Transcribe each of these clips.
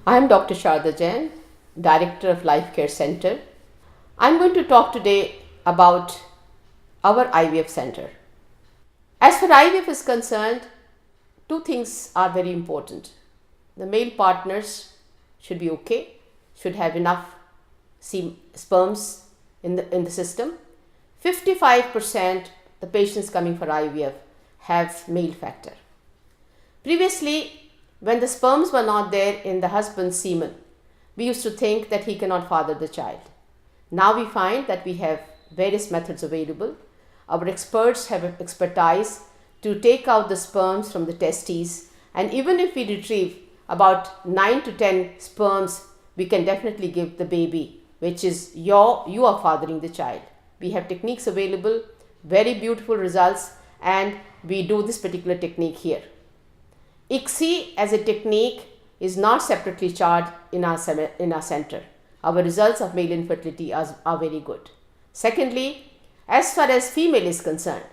I am Dr. Sharda Jain, Director of Life Care Center. I am going to talk today about our IVF center. As far as IVF is concerned, two things are very important. The male partners should be okay, should have enough sperms in the system. 55% the patients coming for IVF have male factor. Previously, when the sperms were not there in the husband's semen, we used to think that he cannot father the child. Now we find that we have various methods available. Our experts have expertise to take out the sperms from the testes, and even if we retrieve about 9 to 10 sperms, we can definitely give the baby, which is you are fathering the child. We have techniques available, very beautiful results, and we do this particular technique here. ICSI as a technique is not separately charged in our center. Our results of male infertility are very good. Secondly, as far as female is concerned,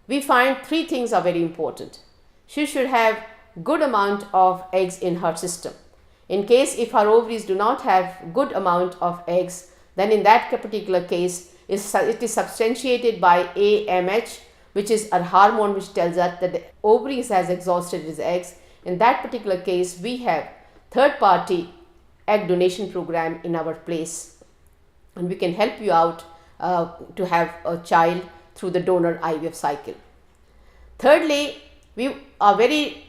we find three things are very important. She should have good amount of eggs in her system. In case if her ovaries do not have good amount of eggs, then in that particular case it is substantiated by AMH, which is a hormone which tells us that the ovaries has exhausted its eggs. In that particular case, we have third-party egg donation program in our place, and we can help you out to have a child through the donor IVF cycle. Thirdly, we are very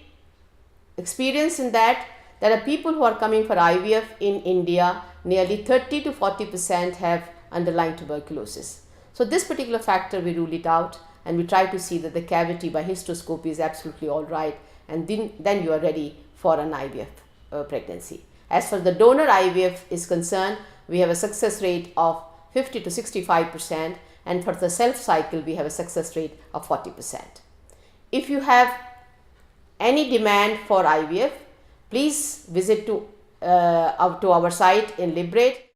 experienced in that there are people who are coming for IVF in India, nearly 30 to 40% have underlying tuberculosis. So this particular factor, we rule it out, and we try to see that the cavity by hysteroscopy is absolutely all right, and then you are ready for an IVF pregnancy. As for the donor IVF is concerned, we have a success rate of 50 to 65%, and for the self cycle we have a success rate of 40%. If you have any demand for IVF, please visit to our site in Liberate.